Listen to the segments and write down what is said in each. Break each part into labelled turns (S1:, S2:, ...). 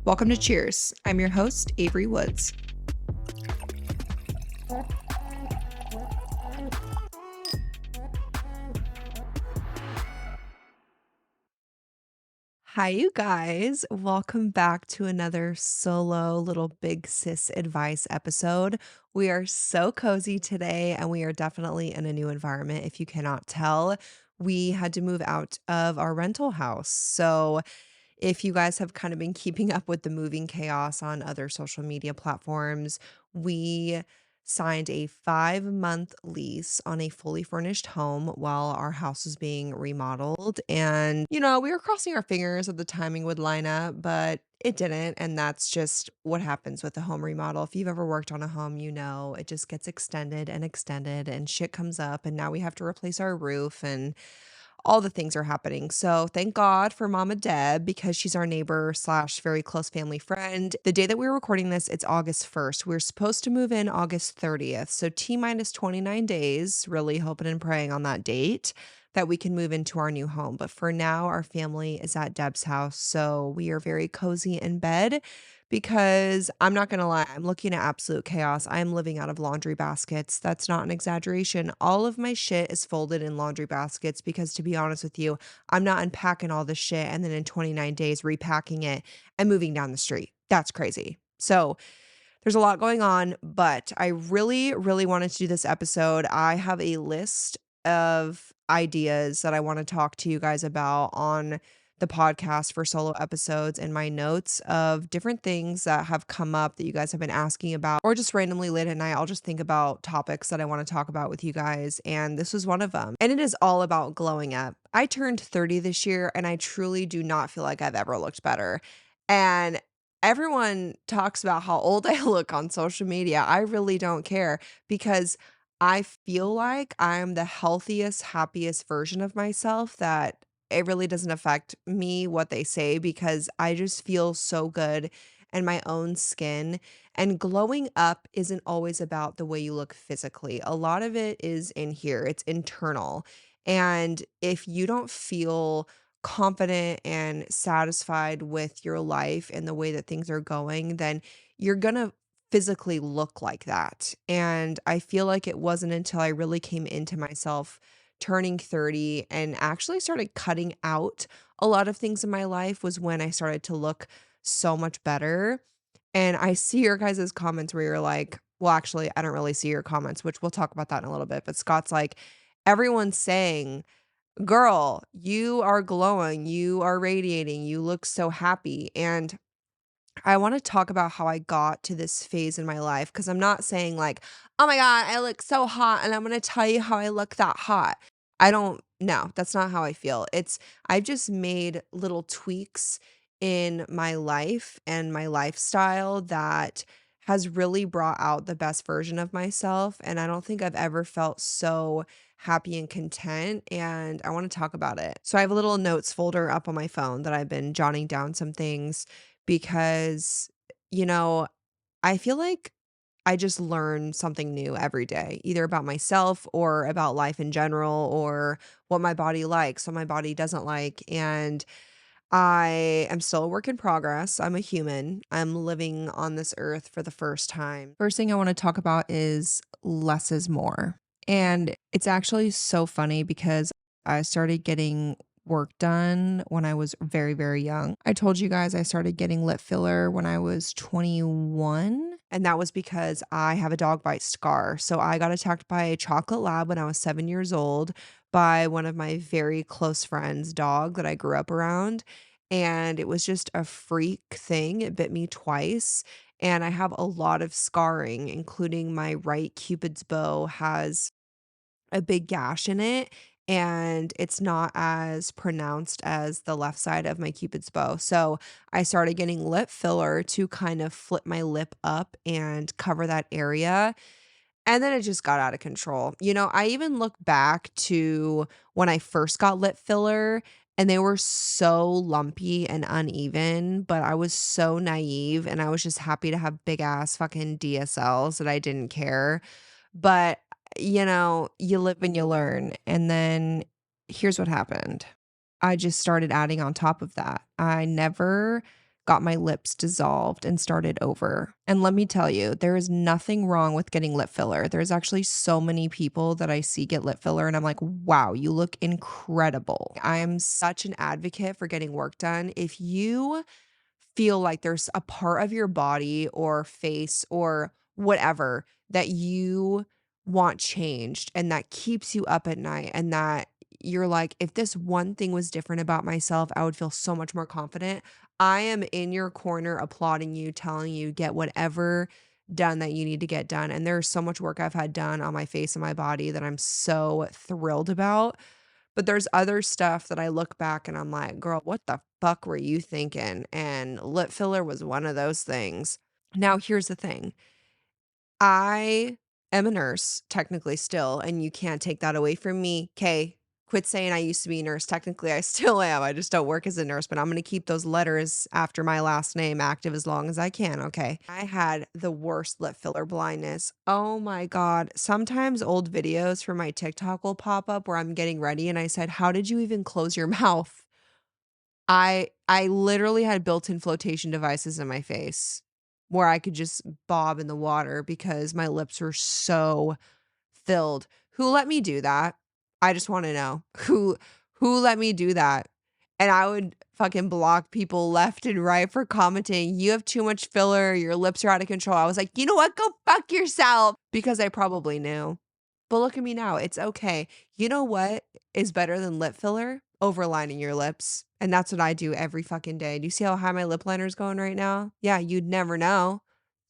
S1: Welcome to Cheers. I'm your host, Avery Woods. Hi, you guys. Welcome back to another solo little big sis advice episode. We are so cozy today, and we are definitely in a new environment. If you cannot tell, we had to move out of our rental house. So, if you guys have kind of been keeping up with the moving chaos on other social media platforms, we signed a 5-month lease on a fully furnished home while our house was being remodeled. And, we were crossing our fingers that the timing would line up, but it didn't. And that's just what happens with a home remodel. If you've ever worked on a home, it just gets extended, and shit comes up. And now we have to replace our roof and all the things are happening. So thank God for Mama Deb because she's our neighbor slash very close family friend. The day that we were recording this, it's August 1st. We're supposed to move in August 30th. So T minus 29 days, really hoping and praying on that date that we can move into our new home. But for now, our family is at Deb's house. So we are very cozy in bed because I'm not going to lie, I'm looking at absolute chaos. I'm living out of laundry baskets. That's not an exaggeration. All of my shit is folded in laundry baskets because, to be honest with you, I'm not unpacking all this shit and then in 29 days repacking it and moving down the street. That's crazy. So, there's a lot going on, but I really, really wanted to do this episode. I have a list of ideas that I want to talk to you guys about on the podcast for solo episodes and my notes of different things that have come up that you guys have been asking about, or just randomly late at night, I'll just think about topics that I want to talk about with you guys. And this was one of them. And it is all about glowing up. I turned 30 this year and I truly do not feel like I've ever looked better. And everyone talks about how old I look on social media. I really don't care because I feel like I'm the healthiest, happiest version of myself that it really doesn't affect me what they say because I just feel so good in my own skin. And glowing up isn't always about the way you look physically. A lot of it is in here, it's internal. And if you don't feel confident and satisfied with your life and the way that things are going, then you're going to physically look like that. And I feel like it wasn't until I really came into myself turning 30 and actually started cutting out a lot of things in my life was when I started to look so much better. And I see your guys' comments where you're like, well, actually, I don't really see your comments, which we'll talk about that in a little bit. But Scott's like, everyone's saying, girl, you are glowing, you are radiating, you look so happy. And I want to talk about how I got to this phase in my life because I'm not saying like, oh my God, I look so hot and I'm going to tell you how I look that hot. I don't know. That's not how I feel. I've just made little tweaks in my life and my lifestyle that has really brought out the best version of myself. And I don't think I've ever felt so happy and content. And I want to talk about it. So I have a little notes folder up on my phone that I've been jotting down some things because, you know, I feel like I just learn something new every day, either about myself or about life in general or what my body likes, what my body doesn't like. And I am still a work in progress. I'm a human. I'm living on this earth for the first time. First thing I want to talk about is less is more. And it's actually so funny because I started getting work done when I was very, very young. I told you guys I started getting lip filler when I was 21. And that was because I have a dog bite scar. So I got attacked by a chocolate lab when I was 7 years old by one of my very close friends' dog that I grew up around. And it was just a freak thing. It bit me twice. And I have a lot of scarring, including my right cupid's bow has a big gash in it. And it's not as pronounced as the left side of my cupid's bow. So I started getting lip filler to kind of flip my lip up and cover that area. And then it just got out of control. I even look back to when I first got lip filler and they were so lumpy and uneven, but I was so naive and I was just happy to have big ass fucking DSLs that I didn't care. But, you live and you learn. And then here's what happened. I just started adding on top of that. I never got my lips dissolved and started over. And let me tell you, there is nothing wrong with getting lip filler. There's actually so many people that I see get lip filler, and I'm like, wow, you look incredible. I am such an advocate for getting work done. If you feel like there's a part of your body or face or whatever that you want changed and that keeps you up at night, and that you're like, if this one thing was different about myself, I would feel so much more confident. I am in your corner applauding you, telling you get whatever done that you need to get done. And there's so much work I've had done on my face and my body that I'm so thrilled about. But there's other stuff that I look back and I'm like, girl, what the fuck were you thinking? And lip filler was one of those things. Now, here's the thing. I am a nurse, technically still, and you can't take that away from me. Okay. Quit saying I used to be a nurse. Technically, I still am. I just don't work as a nurse, but I'm going to keep those letters after my last name active as long as I can. Okay. I had the worst lip filler blindness. Oh my God. Sometimes old videos from my TikTok will pop up where I'm getting ready and I said, how did you even close your mouth? I literally had built-in flotation devices in my face where I could just bob in the water because my lips were so filled. Who let me do that? I just wanna know. Who let me do that? And I would fucking block people left and right for commenting, "You have too much filler, your lips are out of control." I was like, "You know what? Go fuck yourself," because I probably knew. But look at me now, it's okay. You know what is better than lip filler? Overlining your lips, and that's what I do every fucking day. Do you see how high my lip liner's going right now? Yeah, you'd never know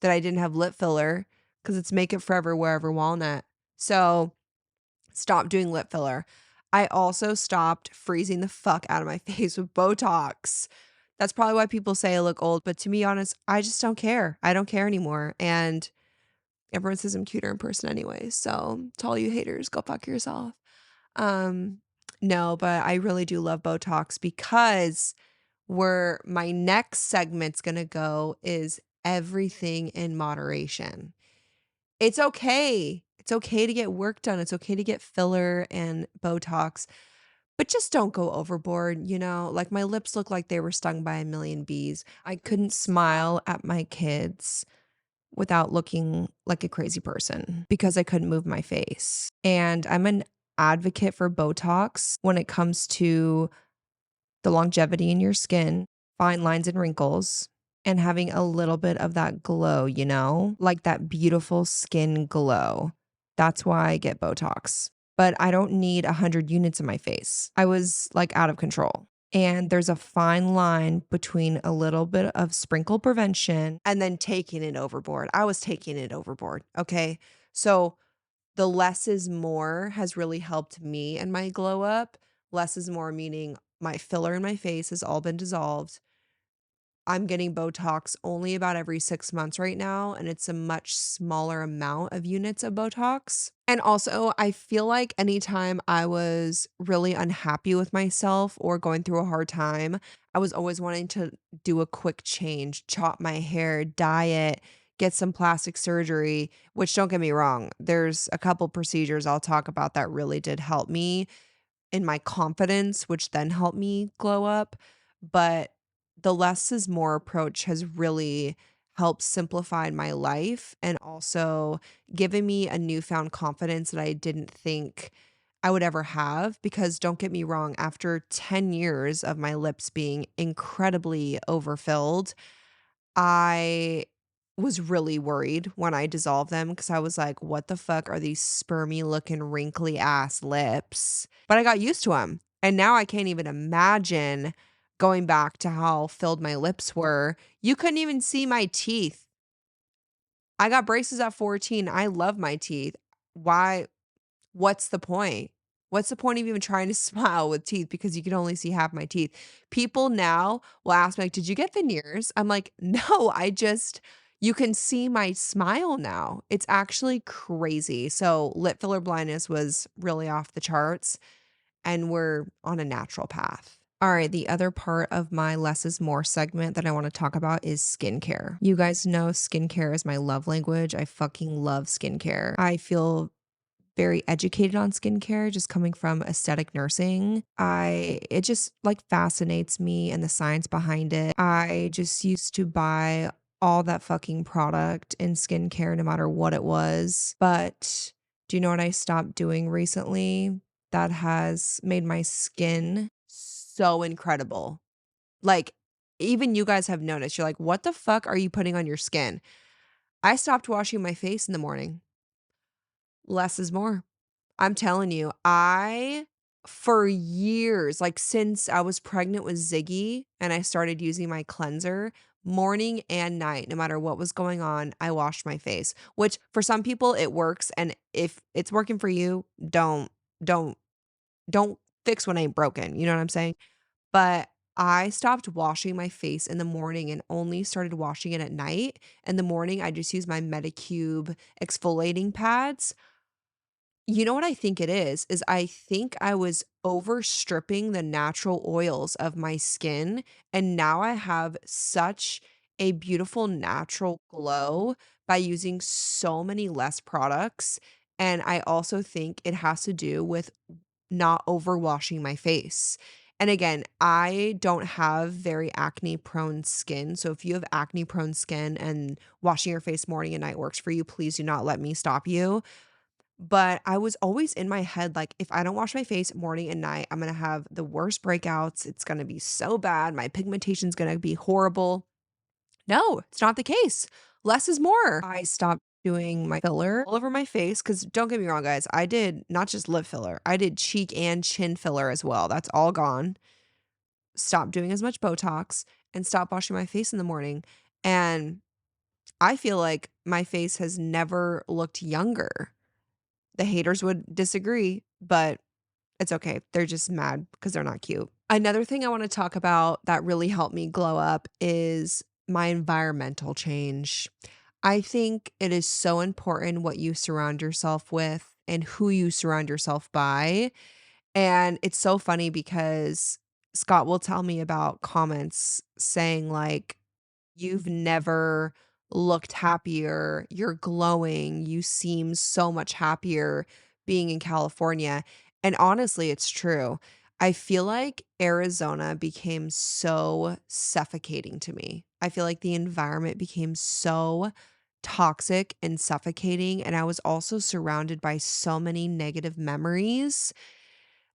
S1: that I didn't have lip filler because it's Make It Forever Wherever Walnut. So, stop doing lip filler. I also stopped freezing the fuck out of my face with Botox. That's probably why people say I look old, but to be honest, I just don't care. I don't care anymore, and everyone says I'm cuter in person anyway, so to all you haters, go fuck yourself. Um, no, but I really do love Botox because where my next segment's gonna go is everything in moderation. It's okay. It's okay to get work done. It's okay to get filler and Botox, but just don't go overboard, you know? Like my lips look like they were stung by a million bees. I couldn't smile at my kids without looking like a crazy person because I couldn't move my face. And I'm an advocate for Botox when it comes to the longevity in your skin, fine lines and wrinkles, and having a little bit of that glow, you know, like that beautiful skin glow. That's why I get Botox. But I don't need 100 units in my face. I was like out of control. And there's a fine line between a little bit of sprinkle prevention and then taking it overboard. I was taking it overboard. Okay. So the less is more has really helped me and my glow up. Less is more, meaning my filler in my face has all been dissolved. I'm getting Botox only about every 6 months right now, and it's a much smaller amount of units of Botox. And also, I feel like anytime I was really unhappy with myself or going through a hard time, I was always wanting to do a quick change, chop my hair, dye it, get some plastic surgery, which don't get me wrong, there's a couple procedures I'll talk about that really did help me in my confidence, which then helped me glow up. But the less is more approach has really helped simplify my life and also given me a newfound confidence that I didn't think I would ever have. Because don't get me wrong, after 10 years of my lips being incredibly overfilled, I was really worried when I dissolved them because I was like, what the fuck are these spermy looking wrinkly ass lips? But I got used to them. And now I can't even imagine going back to how filled my lips were. You couldn't even see my teeth. I got braces at 14. I love my teeth. Why? What's the point? What's the point of even trying to smile with teeth because you can only see half my teeth? People now will ask me, like, did you get veneers? I'm like, no, you can see my smile now. It's actually crazy. So lip filler blindness was really off the charts and we're on a natural path. All right, the other part of my less is more segment that I want to talk about is skincare. You guys know skincare is my love language. I fucking love skincare. I feel very educated on skincare just coming from aesthetic nursing. It just like fascinates me and the science behind it. I just used to buy all that fucking product in skincare no matter what it was. But do you know what I stopped doing recently that has made my skin so incredible? Like, even you guys have noticed, you're like, "What the fuck are you putting on your skin?" I stopped washing my face in the morning. Less is more. I'm telling you, for years, like since I was pregnant with Ziggy and I started using my cleanser, morning and night, no matter what was going on, I washed my face, which for some people it works. And if it's working for you, don't, don't fix what ain't broken. You know what I'm saying? But I stopped washing my face in the morning and only started washing it at night. In the morning, I just use my Medicube exfoliating pads. You know what I think it is I think I was overstripping the natural oils of my skin, and now I have such a beautiful natural glow by using so many less products, and I also think it has to do with not overwashing my face. And again, I don't have very acne prone skin, so if you have acne prone skin and washing your face morning and night works for you, please do not let me stop you. But I was always in my head, like, if I don't wash my face morning and night, I'm gonna have the worst breakouts. It's gonna be so bad. My pigmentation's gonna be horrible. No, it's not the case. Less is more. I stopped doing my filler all over my face because don't get me wrong, guys. I did not just lip filler, I did cheek and chin filler as well. That's all gone. Stopped doing as much Botox and stopped washing my face in the morning. And I feel like my face has never looked younger. The haters would disagree, but it's okay. They're just mad because they're not cute. Another thing I want to talk about that really helped me glow up is my environmental change. I think it is so important what you surround yourself with and who you surround yourself by. And it's so funny because Scott will tell me about comments saying, like, "You've never looked happier. You're glowing. You seem so much happier being in California." And honestly, it's true. I feel like Arizona became so suffocating to me. I feel like the environment became so toxic and suffocating. And I was also surrounded by so many negative memories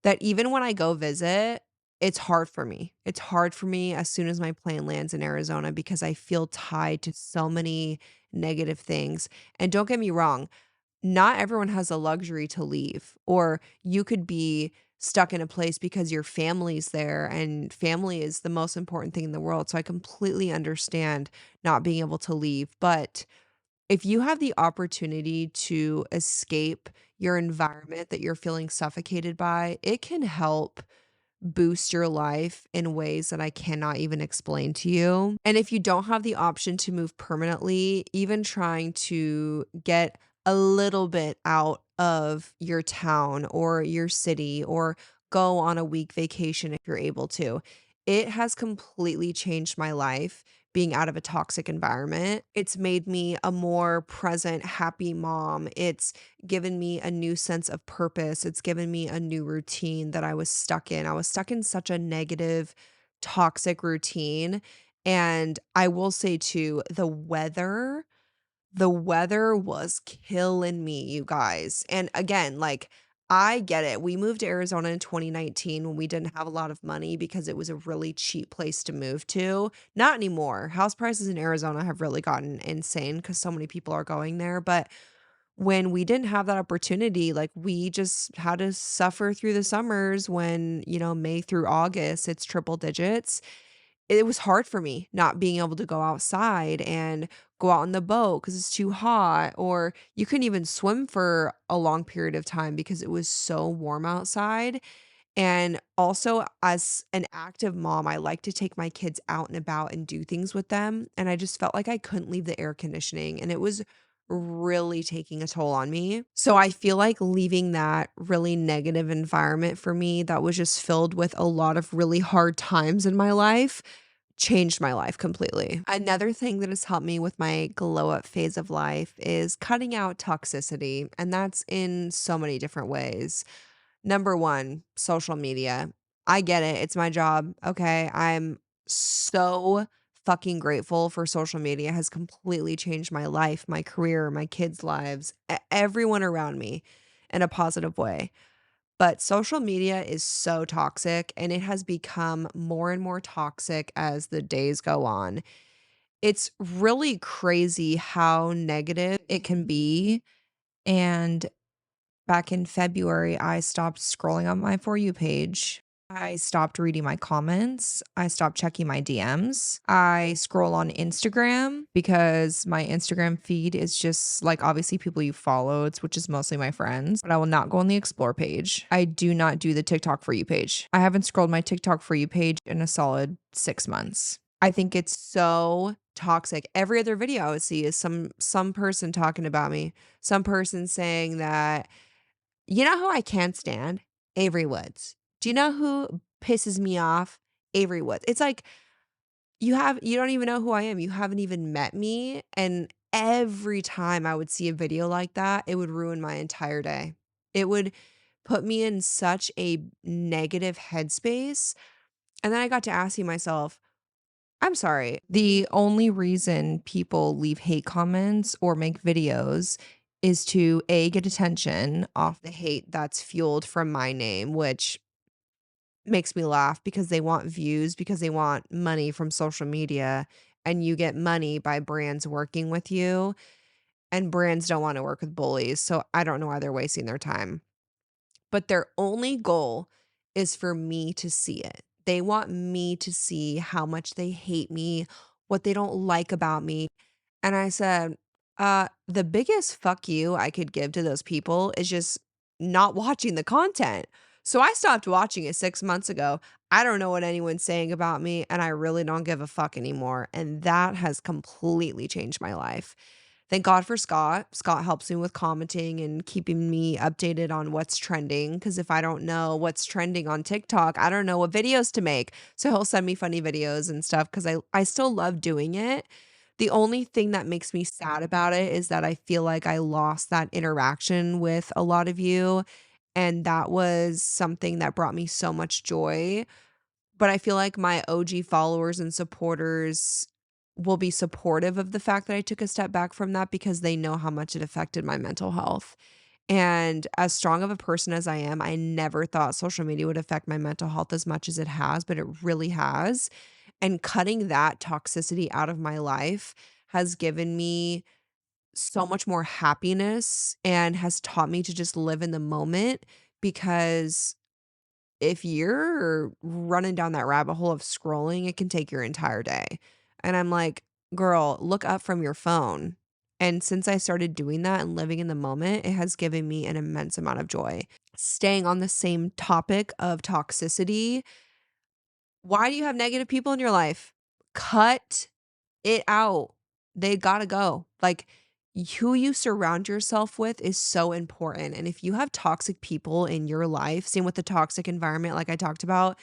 S1: that even when I go visit, it's hard for me. It's hard for me as soon as my plane lands in Arizona because I feel tied to so many negative things. And don't get me wrong, not everyone has the luxury to leave, or you could be stuck in a place because your family's there and family is the most important thing in the world. So I completely understand not being able to leave. But if you have the opportunity to escape your environment that you're feeling suffocated by, it can help boost your life in ways that I cannot even explain to you. And if you don't have the option to move permanently, even trying to get a little bit out of your town or your city or go on a week vacation if you're able to, it has completely changed my life being out of a toxic environment. It's made me a more present, happy mom. It's given me a new sense of purpose. It's given me a new routine that I was stuck in. I was stuck in such a negative, toxic routine. And I will say too, the weather was killing me, you guys. And again, like, I get it. We moved to Arizona in 2019 when we didn't have a lot of money because it was a really cheap place to move to. Not anymore. House prices in Arizona have really gotten insane because so many people are going there. But when we didn't have that opportunity, like, we just had to suffer through the summers when, May through August, it's triple digits. It was hard for me not being able to go outside and go out on the boat because it's too hot, or you couldn't even swim for a long period of time because it was so warm outside. And also, as an active mom, I like to take my kids out and about and do things with them. And I just felt like I couldn't leave the air conditioning, and it was really taking a toll on me. So I feel like leaving that really negative environment for me that was just filled with a lot of really hard times in my life changed my life completely. Another thing that has helped me with my glow up phase of life is cutting out toxicity, and that's in so many different ways. Number 1, social media. I get it, it's my job, okay? I'm so fucking grateful for social media, has completely changed my life, my career, my kids' lives, everyone around me in a positive way. But social media is so toxic, and it has become more and more toxic as the days go on. It's really crazy how negative it can be, and back in February, I stopped scrolling on my For You page. I stopped reading my comments. I stopped checking my DMs. I scroll on Instagram because my Instagram feed is just like obviously people you follow, which is mostly my friends, but I will not go on the explore page. I do not do the TikTok For You page. I haven't scrolled my TikTok For You page in a solid 6 months. I think it's so toxic. Every other video I would see is some person talking about me, some person saying that you know who I can't stand? Avery Woods. Do you know who pisses me off? Avery Woods. It's like you don't even know who I am. You haven't even met me. And every time I would see a video like that, it would ruin my entire day. It would put me in such a negative headspace. And then I got to asking myself, I'm sorry. The only reason people leave hate comments or make videos is to A, get attention off the hate that's fueled from my name, which makes me laugh because they want views, because they want money from social media, and you get money by brands working with you, and brands don't want to work with bullies. So I don't know why they're wasting their time. But their only goal is for me to see it. They want me to see how much they hate me, what they don't like about me. And I said, the biggest fuck you I could give to those people is just not watching the content. So I stopped watching it 6 months ago. I don't know what anyone's saying about me, and I really don't give a fuck anymore. And that has completely changed my life. Thank God for Scott. Scott helps me with commenting and keeping me updated on what's trending. Because if I don't know what's trending on TikTok, I don't know what videos to make. So he'll send me funny videos and stuff because I still love doing it. The only thing that makes me sad about it is that I feel like I lost that interaction with a lot of you. And that was something that brought me so much joy. But I feel like my OG followers and supporters will be supportive of the fact that I took a step back from that because they know how much it affected my mental health. And as strong of a person as I am, I never thought social media would affect my mental health as much as it has, but it really has. And cutting that toxicity out of my life has given me so much more happiness and has taught me to just live in the moment because if you're running down that rabbit hole of scrolling, it can take your entire day. And I'm like, girl, look up from your phone. And since I started doing that and living in the moment, it has given me an immense amount of joy. Staying on the same topic of toxicity, why do you have negative people in your life? Cut it out. They gotta go. Like, who you surround yourself with is so important. And if you have toxic people in your life, same with the toxic environment, like I talked about,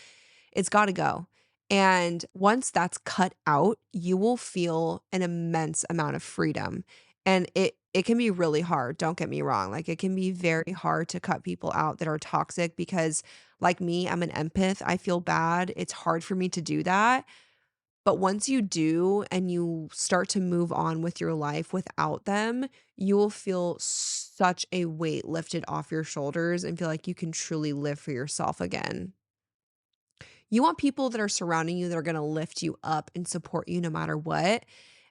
S1: it's gotta go. And once that's cut out, you will feel an immense amount of freedom. And it can be really hard, don't get me wrong. Like it can be very hard to cut people out that are toxic because like me, I'm an empath. I feel bad. It's hard for me to do that. But once you do and you start to move on with your life without them, you will feel such a weight lifted off your shoulders and feel like you can truly live for yourself again. You want people that are surrounding you that are going to lift you up and support you no matter what.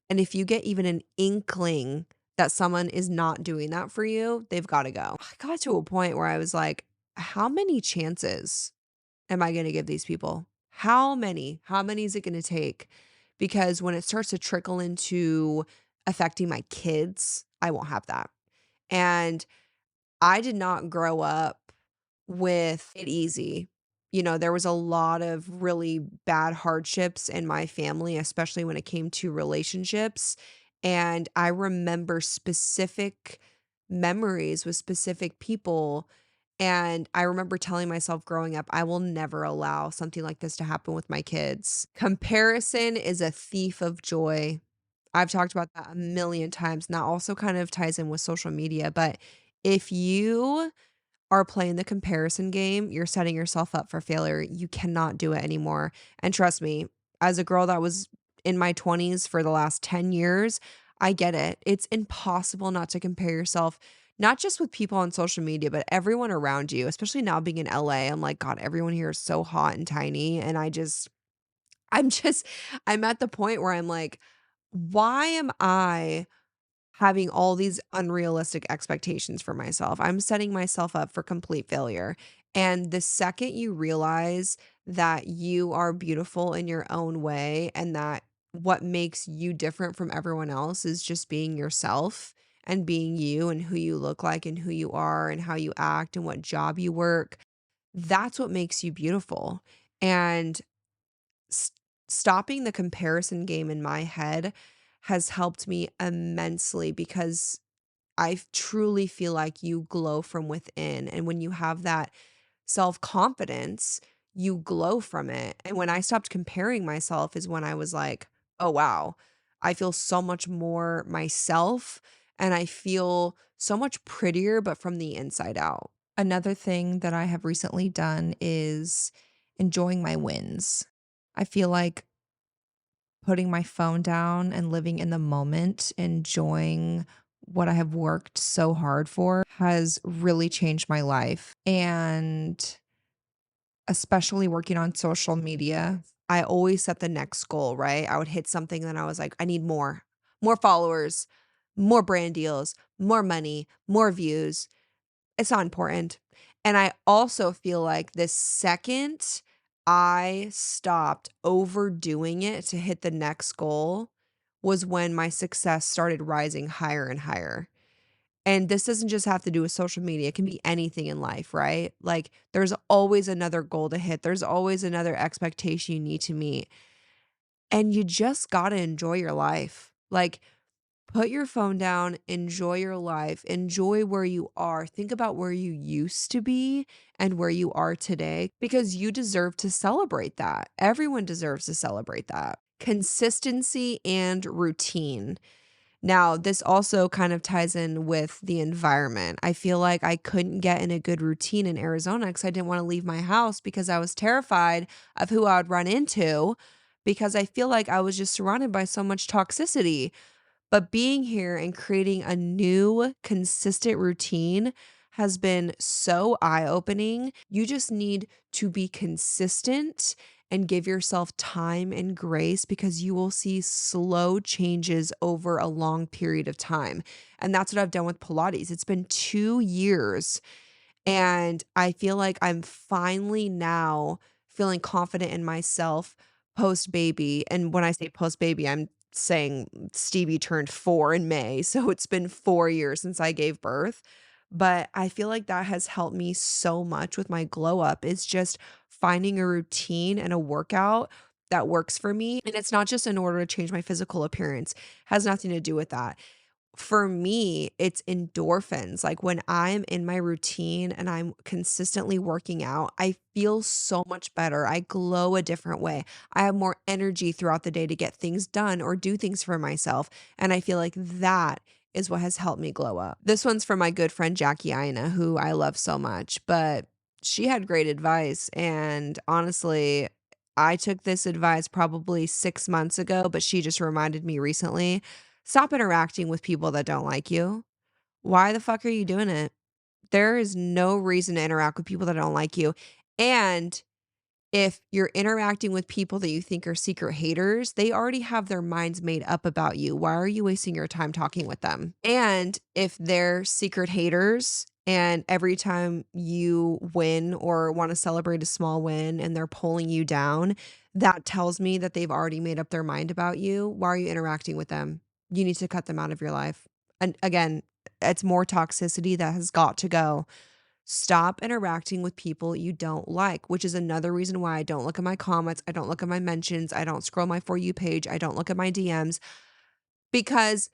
S1: And if you get even an inkling that someone is not doing that for you, they've got to go. I got to a point where I was like, how many chances am I going to give these people? How many? How many is it going to take? Because when it starts to trickle into affecting my kids, I won't have that. And I did not grow up with it easy. You know, there was a lot of really bad hardships in my family, especially when it came to relationships. And I remember specific memories with specific people And I remember telling myself growing up, I will never allow something like this to happen with my kids. Comparison is a thief of joy. I've talked about that a million times, and that also kind of ties in with social media. But if you are playing the comparison game, you're setting yourself up for failure. You cannot do it anymore. And trust me, as a girl that was in my 20s for the last 10 years, I get it. It's impossible not to compare yourself, not just with people on social media, but everyone around you, especially now being in LA. I'm like, God, everyone here is so hot and tiny. And I'm just, I'm at the point where I'm like, why am I having all these unrealistic expectations for myself? I'm setting myself up for complete failure. And the second you realize that you are beautiful in your own way and that what makes you different from everyone else is just being yourself and being you and who you look like and who you are and how you act and what job you work, that's what makes you beautiful. And s- stopping the comparison game in my head has helped me immensely because truly feel like you glow from within. And when you have that self confidence, you glow from it. And when I stopped comparing myself, is when I was like, oh, wow, I feel so much more myself and I feel so much prettier, but from the inside out. Another thing that I have recently done is enjoying my wins. I feel like putting my phone down and living in the moment, enjoying what I have worked so hard for has really changed my life. And especially working on social media, I always set the next goal, right? I would hit something and then I was like, I need more followers, more brand deals, more money, more views. It's not important. And I also feel like the second I stopped overdoing it to hit the next goal was when my success started rising higher and higher. And this doesn't just have to do with social media, it can be anything in life, right? Like there's always another goal to hit, there's always another expectation you need to meet. And you just got to enjoy your life. Like put your phone down, enjoy your life, enjoy where you are. Think about where you used to be and where you are today because you deserve to celebrate that. Everyone deserves to celebrate that. Consistency and routine. Now, this also kind of ties in with the environment. I feel like I couldn't get in a good routine in Arizona because I didn't want to leave my house because I was terrified of who I would run into because I feel like I was just surrounded by so much toxicity. But being here and creating a new consistent routine has been so eye-opening. You just need to be consistent and give yourself time and grace because you will see slow changes over a long period of time. And that's what I've done with Pilates. It's been 2 years and I feel like I'm finally now feeling confident in myself post baby. And when I say post baby, I'm saying Stevie turned 4 in May. So it's been 4 years since I gave birth. But I feel like that has helped me so much with my glow up. It's just finding a routine and a workout that works for me. And it's not just in order to change my physical appearance, has nothing to do with that. For me, it's endorphins. Like when I'm in my routine and I'm consistently working out, I feel so much better. I glow a different way. I have more energy throughout the day to get things done or do things for myself. And I feel like that is what has helped me glow up. This one's from my good friend Jackie Aina, who I love so much, but she had great advice. And honestly, I took this advice probably 6 months ago, but she just reminded me recently. Stop interacting with people that don't like you. Why the fuck are you doing it? There is no reason to interact with people that don't like you. And if you're interacting with people that you think are secret haters, they already have their minds made up about you. Why are you wasting your time talking with them? And if they're secret haters and every time you win or want to celebrate a small win and they're pulling you down, that tells me that they've already made up their mind about you. Why are you interacting with them? You need to cut them out of your life. And again, it's more toxicity that has got to go. Stop interacting with people you don't like, which is another reason why I don't look at my comments. I don't look at my mentions. I don't scroll my For You page. I don't look at my DMs because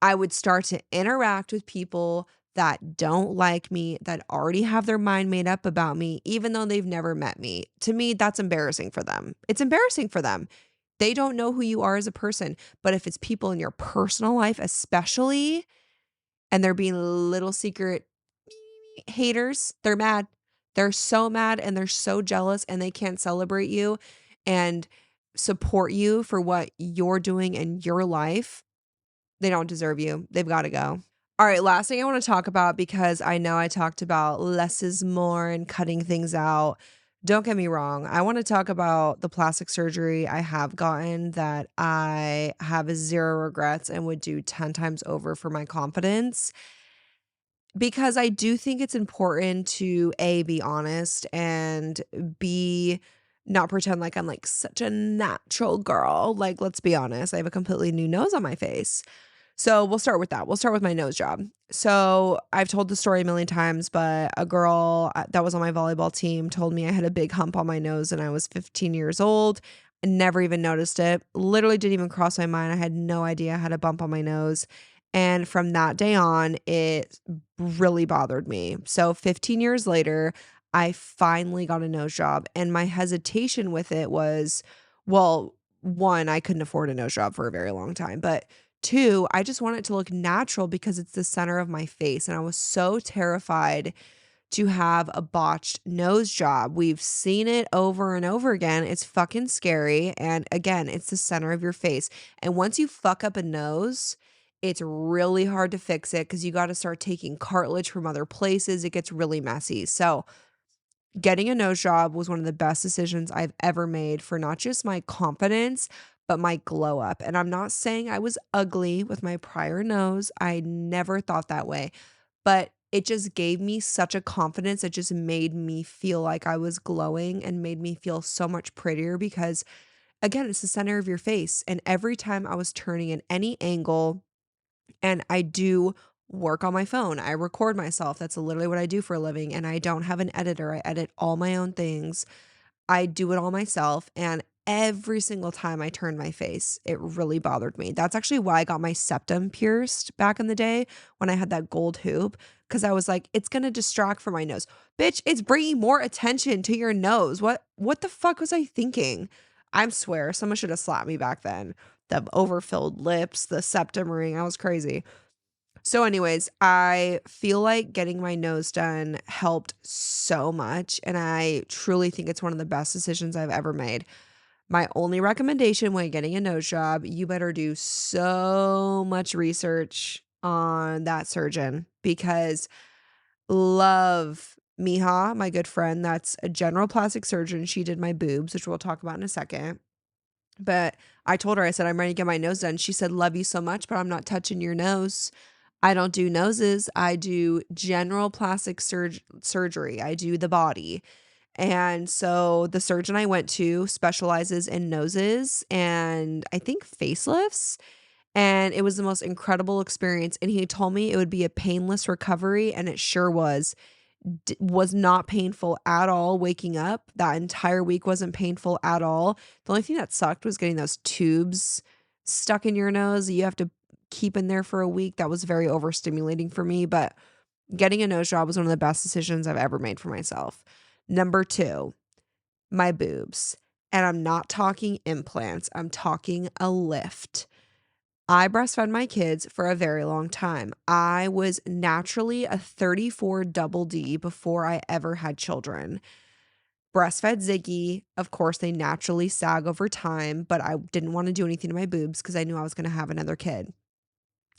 S1: I would start to interact with people that don't like me, that already have their mind made up about me, even though they've never met me. To me, that's embarrassing for them. It's embarrassing for them. They don't know who you are as a person. But if it's people in your personal life, especially, and they're being little secret haters, they're mad. They're so mad and they're so jealous and they can't celebrate you and support you for what you're doing in your life. They don't deserve you. They've got to go. All right, last thing I want to talk about, because I know I talked about less is more and cutting things out. Don't get me wrong. I want to talk about the plastic surgery I have gotten that I have zero regrets and would do 10 times over for my confidence, because I do think it's important to A, be honest, and B, not pretend like I'm like such a natural girl. Like, let's be honest, I have a completely new nose on my face. So we'll start with that. We'll start with my nose job. So I've told the story a million times, but a girl that was on my volleyball team told me I had a big hump on my nose and I was 15 years old. I never even noticed it. Literally didn't even cross my mind. I had no idea I had a bump on my nose. And from that day on, it really bothered me. So 15 years later, I finally got a nose job. And my hesitation with it was, well, one, I couldn't afford a nose job for a very long time. But two, I just want it to look natural because it's the center of my face. And I was so terrified to have a botched nose job. We've seen it over and over again. It's fucking scary. And again, it's the center of your face. And once you fuck up a nose, it's really hard to fix it because you got to start taking cartilage from other places. It gets really messy. So, getting a nose job was one of the best decisions I've ever made for not just my confidence, but my glow up. And I'm not saying I was ugly with my prior nose. I never thought that way. But it just gave me such a confidence. It just made me feel like I was glowing and made me feel so much prettier because, again, it's the center of your face. And every time I was turning in any angle, and I do work on my phone. I record myself. That's literally what I do for a living. And I don't have an editor. I edit all my own things. I do it all myself. And every single time I turned my face, it really bothered me. That's actually why I got my septum pierced back in the day when I had that gold hoop. Cause I was like, it's gonna distract from my nose. Bitch, it's bringing more attention to your nose. What the fuck was I thinking? I swear someone should have slapped me back then. The overfilled lips, the septum ring. I was crazy. So, anyways, I feel like getting my nose done helped so much. And I truly think it's one of the best decisions I've ever made. My only recommendation when getting a nose job, you better do so much research on that surgeon, because love Miha, my good friend, that's a general plastic surgeon. She did my boobs, which we'll talk about in a second. But I told her, I said, I'm ready to get my nose done. She said, love you so much, but I'm not touching your nose. I don't do noses. I do general plastic surgery. I do the body. And so the surgeon I went to specializes in noses and I think facelifts. And it was the most incredible experience. And he told me it would be a painless recovery. And it sure was. Was not painful at all waking up. That entire week wasn't painful at all. The only thing that sucked was getting those tubes stuck in your nose that you have to keep in there for a week. That was very overstimulating for me, but getting a nose job was one of the best decisions I've ever made for myself. Number two, my boobs. And I'm not talking implants, I'm talking a lift. I breastfed my kids for a very long time. I was naturally a 34 double D before I ever had children. Breastfed Ziggy, of course, they naturally sag over time, but I didn't want to do anything to my boobs because I knew I was going to have another kid.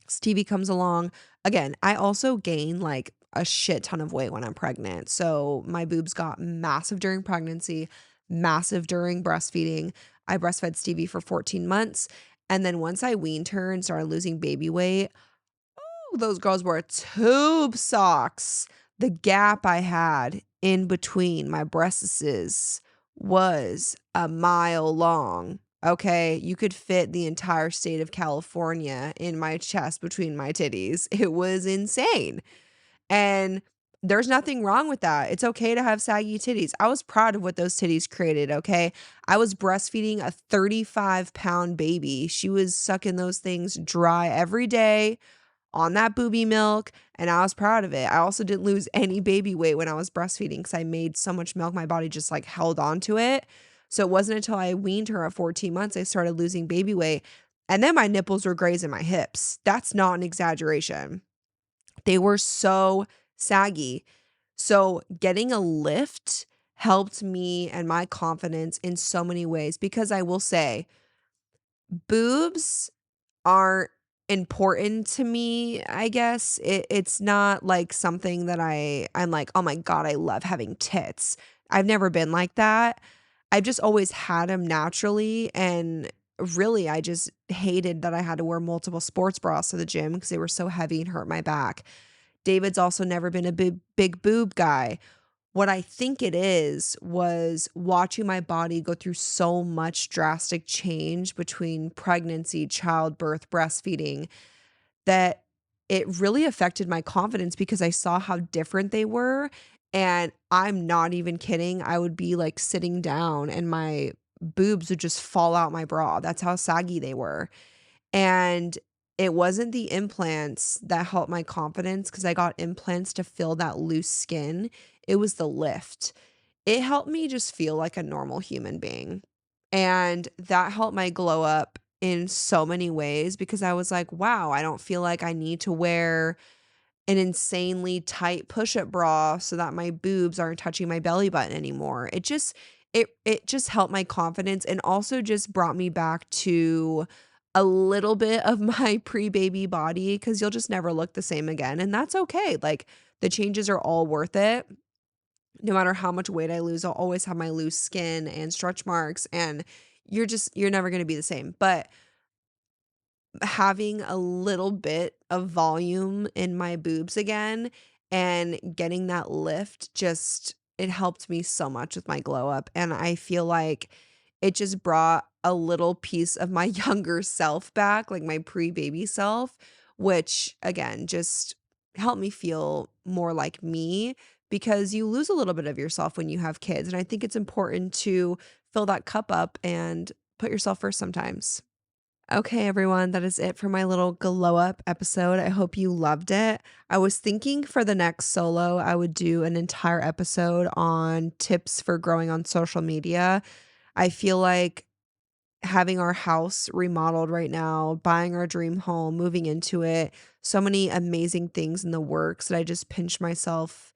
S1: Stevie comes along. Again, I also gain like a shit ton of weight when I'm pregnant. So my boobs got massive during pregnancy, massive during breastfeeding. I breastfed Stevie for 14 months. And then once I weaned her and started losing baby weight, those girls wore tube socks. The gap I had in between my breasts was a mile long. Okay, you could fit the entire state of California in my chest between my titties. It was insane. And there's nothing wrong with that. It's okay to have saggy titties. I was proud of what those titties created, okay? I was breastfeeding a 35-pound baby. She was sucking those things dry every day, on that booby milk, and I was proud of it. I also didn't lose any baby weight when I was breastfeeding because I made so much milk, my body just like held on to it. So it wasn't until I weaned her at 14 months I started losing baby weight. And then my nipples were grazing my hips. That's not an exaggeration. They were so saggy. So getting a lift helped me and my confidence in so many ways because I will say boobs aren't important to me, I guess. It's not like something that I'm like, "Oh my god, I love having tits." I've never been like that. I've just always had them naturally, and really, I just hated that I had to wear multiple sports bras to the gym because they were so heavy and hurt my back. David's also never been a big boob guy. What I think it is was watching my body go through so much drastic change between pregnancy, childbirth, breastfeeding that it really affected my confidence because I saw how different they were. And I'm not even kidding. I would be like sitting down and my boobs would just fall out my bra. That's how saggy they were. And it wasn't the implants that helped my confidence because I got implants to fill that loose skin. It was the lift. It helped me just feel like a normal human being. And that helped my glow up in so many ways because I was like, wow, I don't feel like I need to wear an insanely tight push-up bra so that my boobs aren't touching my belly button anymore. It just helped my confidence and also just brought me back to a little bit of my pre-baby body because you'll just never look the same again. And that's okay. Like the changes are all worth it. No matter how much weight I lose, I'll always have my loose skin and stretch marks, and you're never gonna be the same. But having a little bit of volume in my boobs again and getting that lift just it helped me so much with my glow up, and I feel like it just brought a little piece of my younger self back, like my pre-baby self, which again just helped me feel more like me because you lose a little bit of yourself when you have kids, and I think it's important to fill that cup up and put yourself first sometimes. Okay, everyone, that is it for my little glow up episode. I hope you loved it. I was thinking for the next solo, I would do an entire episode on tips for growing on social media. I feel like having our house remodeled right now, buying our dream home, moving into it, so many amazing things in the works that I just pinch myself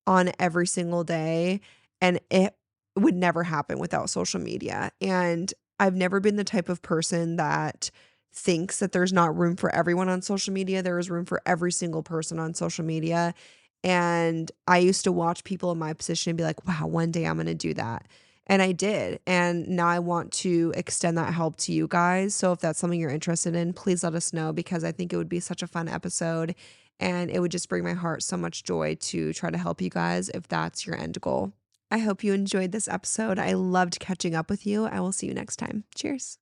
S1: on every single day, and it would never happen without social media, and I've never been the type of person that thinks that there's not room for everyone on social media. There is room for every single person on social media, and I used to watch people in my position and be like, "Wow, one day I'm gonna do that." And I did, and now I want to extend that help to you guys, so if that's something you're interested in, please let us know because I think it would be such a fun episode, and it would just bring my heart so much joy to try to help you guys if that's your end goal. I hope you enjoyed this episode. I loved catching up with you. I will see you next time. Cheers.